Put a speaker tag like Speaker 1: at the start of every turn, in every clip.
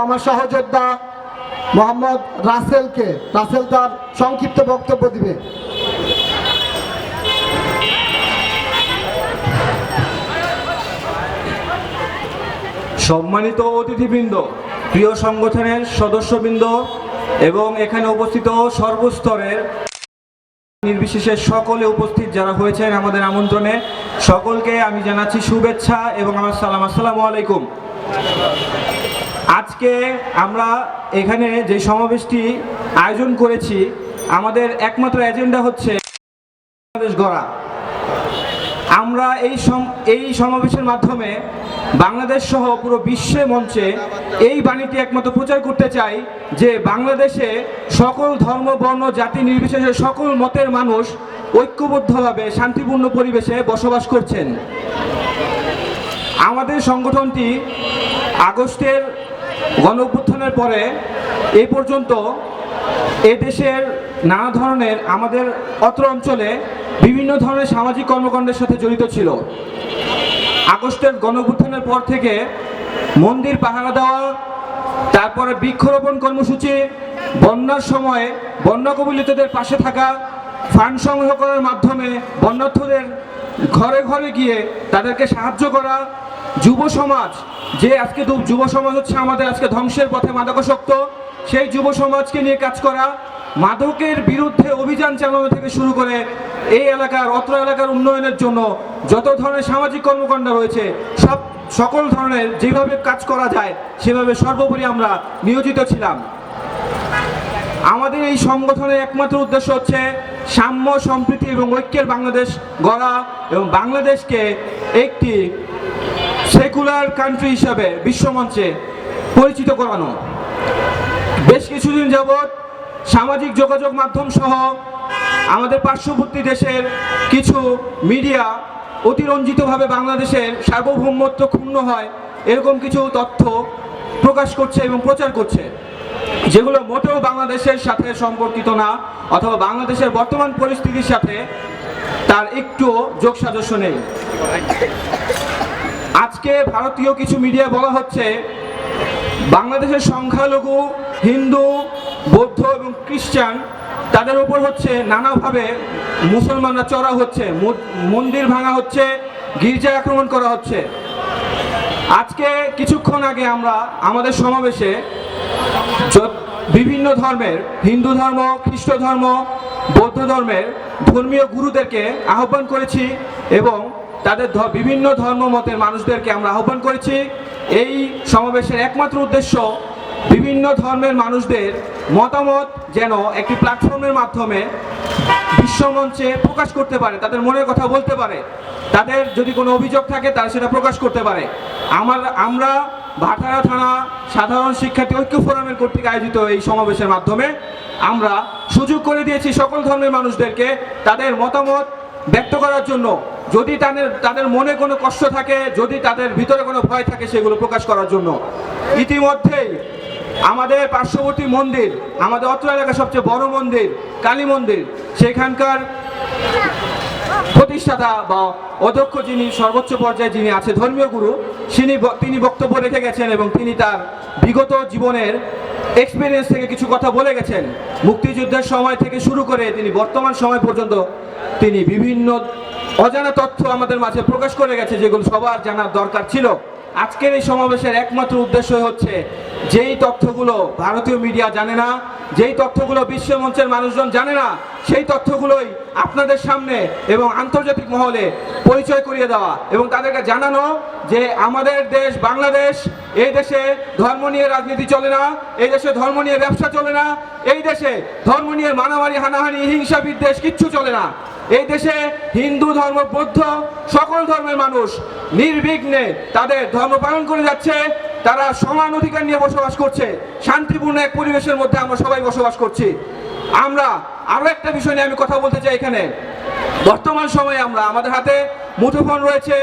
Speaker 1: আমার সহযোদ্ধা মোহাম্মদ রাসেল তার সংক্ষিপ্ত বক্তব্য দিবে।
Speaker 2: সম্মানিত অতিথিবৃন্দ, প্রিয় সংগঠনের সদস্যবৃন্দ এবং এখানে উপস্থিত সর্বস্তরের নির্বিশেষে সকলে উপস্থিত যারা হয়েছেন আমাদের আমন্ত্রণে, সকলকে আমি জানাচ্ছি শুভেচ্ছা এবং আমার সালাম। আসসালামু আলাইকুম। আজকে আমরা এখানে যে সমাবেশটি আয়োজন করেছি, আমাদের একমাত্র এজেন্ডা হচ্ছে বাংলাদেশ গড়া। আমরা এই সমাবেশের মাধ্যমে বাংলাদেশ সহ পুরো বিশ্বের মঞ্চে এই বাণীটি একমাত্র প্রচার করতে চাই যে বাংলাদেশে সকল ধর্ম বর্ণ জাতি নির্বিশেষে সকল মতের মানুষ ঐক্যবদ্ধভাবে শান্তিপূর্ণ পরিবেশে বসবাস করছেন। আমাদের সংগঠনটি আগস্টের গণঅভ্যুত্থানের পরে এই পর্যন্ত এদেশের নানা ধরনের আমাদের অত্র অঞ্চলে বিভিন্ন ধরনের সামাজিক কর্মকাণ্ডের সাথে জড়িত ছিল। আগস্টের গণঅভ্যুত্থানের পর থেকে মন্দির পাহারা দেওয়া, তারপরে বৃক্ষরোপণ কর্মসূচি, বন্যার সময়ে বন্যা কবলিতদের পাশে থাকা, ফান্ড সংগ্রহ করার মাধ্যমে বন্যার্থদের ঘরে ঘরে গিয়ে তাদেরকে সাহায্য করা, যুব সমাজ যে আজকে যুব সমাজ হচ্ছে আমাদের আজকে ধ্বংসের পথে মাদকাসক্ত, সেই যুব সমাজকে নিয়ে কাজ করা, মাদকের বিরুদ্ধে অভিযান চালানো থেকে শুরু করে এই অত্র এলাকার উন্নয়নের জন্য যত ধরনের সামাজিক কর্মকাণ্ড রয়েছে সকল ধরনের যেভাবে কাজ করা যায় সেভাবে সর্বোপরি আমরা নিয়োজিত ছিলাম। আমাদের এই সংগঠনের একমাত্র উদ্দেশ্য হচ্ছে সাম্য, সম্প্রীতি এবং ঐক্যের বাংলাদেশ গড়া এবং বাংলাদেশকে একটি সেকুলার কান্ট্রি হিসাবে বিশ্বমঞ্চে পরিচিত করানো। বেশ কিছুদিন যাবৎ সামাজিক যোগাযোগ মাধ্যম সহ আমাদের পার্শ্ববর্তী দেশের কিছু মিডিয়া অতিরঞ্জিতভাবে বাংলাদেশের সার্বভৌমত্ব ক্ষুণ্ণ হয় এরকম কিছু তথ্য প্রকাশ করছে এবং প্রচার করছে, যেগুলো মোটেও বাংলাদেশের সাথে সম্পর্কিত না অথবা বাংলাদেশের বর্তমান পরিস্থিতির সাথে তার একটুও যোগসাজস্য নেই। আজকে ভারতীয় কিছু মিডিয়া বলা হচ্ছে বাংলাদেশের সংখ্যালঘু হিন্দু, বৌদ্ধ এবং খ্রিস্টান তাদের উপর হচ্ছে নানাভাবে মুসলমানরা চড়া হচ্ছে, মন্দির ভাঙা হচ্ছে, গির্জা আক্রমণ করা হচ্ছে। আজকে কিছুক্ষণ আগে আমরা আমাদের সমাবেশে বিভিন্ন ধর্মের, হিন্দু ধর্ম, খ্রিস্ট ধর্ম, বৌদ্ধ ধর্মের ধর্মীয় গুরুদেরকে আহ্বান করেছি এবং তাদের বিভিন্ন ধর্ম মতের মানুষদেরকে আমরা আহ্বান করেছি। এই সমাবেশের একমাত্র উদ্দেশ্য বিভিন্ন ধর্মের মানুষদের মতামত যেন একটি প্ল্যাটফর্মের মাধ্যমে বিশ্বমঞ্চে প্রকাশ করতে পারে, তাদের মনের কথা বলতে পারে, তাদের যদি কোনো অভিযোগ থাকে তারা সেটা প্রকাশ করতে পারে। আমরা ভাটারা থানা সাধারণ শিক্ষার্থী ঐক্য ফোরামের কর্তৃক আয়োজিত এই সমাবেশের মাধ্যমে আমরা সুযোগ করে দিয়েছি সকল ধর্মের মানুষদেরকে তাদের মতামত ব্যক্ত করার জন্য। যদি তাদের মনে কোনো কষ্ট থাকে, যদি তাদের ভিতরে কোনো ভয় থাকে, সেগুলো প্রকাশ করার জন্য। ইতিমধ্যেই আমাদের পার্শ্ববর্তী মন্দির, আমাদের অত্র এলাকার সবচেয়ে বড় মন্দির কালী মন্দির, সেখানকার প্রতিষ্ঠাতা বা অধ্যক্ষ যিনি সর্বোচ্চ পর্যায়ে যিনি আছে ধর্মীয় গুরু, তিনি বক্তব্য রেখে গেছেন এবং তিনি তার বিগত জীবনের এক্সপিরিয়েন্স থেকে কিছু কথা বলে গেছেন। মুক্তিযুদ্ধের সময় থেকে শুরু করে তিনি বর্তমান সময় পর্যন্ত তিনি বিভিন্ন অজানা তথ্য আমাদের মাঝে প্রকাশ করে গেছে, যেগুলো সবার জানার দরকার ছিল। আজকের এই সমাবেশের একমাত্র উদ্দেশ্য হচ্ছে যেই তথ্যগুলো ভারতীয় মিডিয়া জানে না, যেই তথ্যগুলো বিশ্ব মঞ্চের মানুষজন জানে না, সেই তথ্যগুলোই আপনাদের সামনে এবং আন্তর্জাতিক মহলে পরিচয় করিয়ে দেওয়া এবং তাদেরকে জানানো যে আমাদের দেশ বাংলাদেশ, এই দেশে ধর্ম নিয়ে রাজনীতি চলে না, এই দেশে ধর্ম নিয়ে ব্যবসা চলে না, এই দেশে ধর্ম নিয়ে মারামারি, হানাহানি, হিংসা, বিদ্বেষ কিচ্ছু চলে না। এই দেশে হিন্দু ধর্ম, বৌদ্ধ সকল ধর্মের মানুষ নির্বিঘ্নে তাদের ধর্ম পালন করে যাচ্ছে, তারা সমান অধিকার নিয়ে বসবাস করছে, শান্তিপূর্ণ এক পরিবেশের মধ্যে আমরা সবাই বসবাস করছি। আমরা আরো একটা বিষয় নিয়ে আমি কথা বলতে চাই। এখানে বর্তমান সময়ে আমাদের হাতে মুঠোফোন রয়েছে,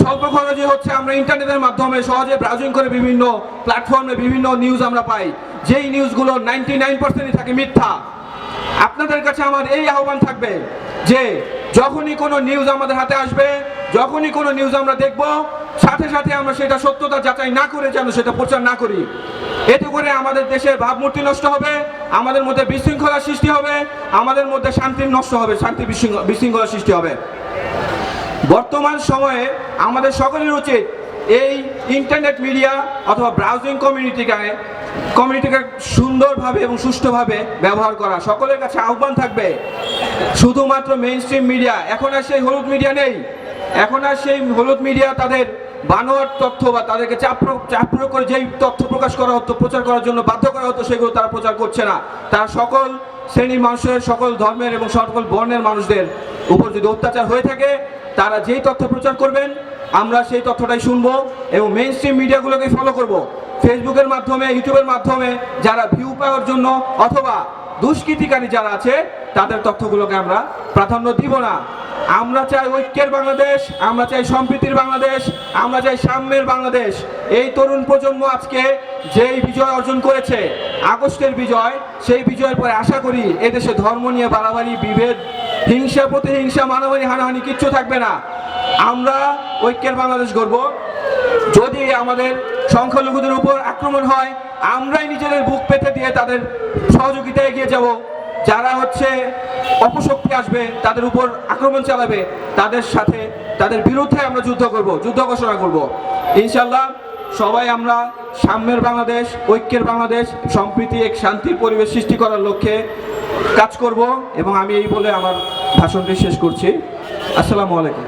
Speaker 2: স্বল্প খরচে হচ্ছে আমরা ইন্টারনেটের মাধ্যমে সহজে ব্রাউজিং করে বিভিন্ন প্ল্যাটফর্মে বিভিন্ন নিউজ আমরা পাই, যেই নিউজগুলো 99% থাকে মিথ্যা। আপনাদের কাছে আমার এই আহ্বান থাকবে যে যখনই কোনো নিউজ আমাদের হাতে আসবে, যখনই কোনো নিউজ আমরা দেখব, সাথে সাথে আমরা সেটা সত্যতা যাচাই না করে যেন সেটা প্রচার না করি। এতে করে আমাদের দেশের ভাবমূর্তি নষ্ট হবে, আমাদের মধ্যে বিশৃঙ্খলা সৃষ্টি হবে, আমাদের মধ্যে শান্তি নষ্ট হবে, শান্তি বিশৃঙ্খলা সৃষ্টি হবে। বর্তমান সময়ে আমাদের সকলের উচিত এই ইন্টারনেট মিডিয়া অথবা ব্রাউজিং কমিউনিটিকে সুন্দরভাবে এবং সুষ্ঠুভাবে ব্যবহার করা। সকলের কাছে আহ্বান থাকবে, শুধুমাত্র মেইন স্ট্রিম মিডিয়া, এখন আর সেই হলুদ মিডিয়া নেই। এখন আর সেই হলুদ মিডিয়া তাদের বানোয়ার তথ্য বা তাদেরকে চাপ প্রয়োগ করে যেই তথ্য প্রকাশ করা হতো, প্রচার করার জন্য বাধ্য করা হতো, সেগুলো তারা প্রচার করছে না। তারা সকল শ্রেণীর মানুষের, সকল ধর্মের এবং সকল বর্ণের মানুষদের উপর যদি অত্যাচার হয়ে থাকে, তারা যেই তথ্য প্রচার করবেন আমরা সেই তথ্যটাই শুনবো এবং মেইন স্ট্রিম মিডিয়াগুলোকে ফলো করব। ফেসবুকের মাধ্যমে, ইউটিউবের মাধ্যমে যারা ভিউ পাওয়ার জন্য অথবা দুষ্কৃতিকারী যারা আছে তাদের তথ্যগুলোকে আমরা প্রাধান্য দিব না। আমরা চাই ঐক্যের বাংলাদেশ, আমরা চাই সম্প্রীতির বাংলাদেশ, আমরা চাই সাম্যের বাংলাদেশ। এই তরুণ প্রজন্ম আজকে যেই বিজয় অর্জন করেছে, আগস্টের বিজয়, সেই বিজয়ের পরে আশা করি এদেশে ধর্ম নিয়ে বাড়াবাড়ি, বিভেদ, হিংসা, প্রতিহিংসা, মারামারি, হানাহানি কিচ্ছু থাকবে না। আমরা ঐক্যের বাংলাদেশ গড়ব। যদি আমাদের সংখ্যালঘুদের উপর আক্রমণ হয়, আমরাই নিজেদের বুক পেতে দিয়ে তাদের সহযোগিতায় এগিয়ে যাব। যারা অপশক্তি আসবে, তাদের উপর আক্রমণ চালাবে, তাদের সাথে, তাদের বিরুদ্ধে আমরা যুদ্ধ করব, যুদ্ধ ঘোষণা করব। ইনশাল্লাহ সবাই আমরা সাম্যের বাংলাদেশ, ঐক্যের বাংলাদেশ, সম্প্রীতি, এক শান্তির পরিবেশ সৃষ্টি করার লক্ষ্যে কাজ করব এবং আমি এই বলে আমার ভাষণটি শেষ করছি। আসসালামু আলাইকুম।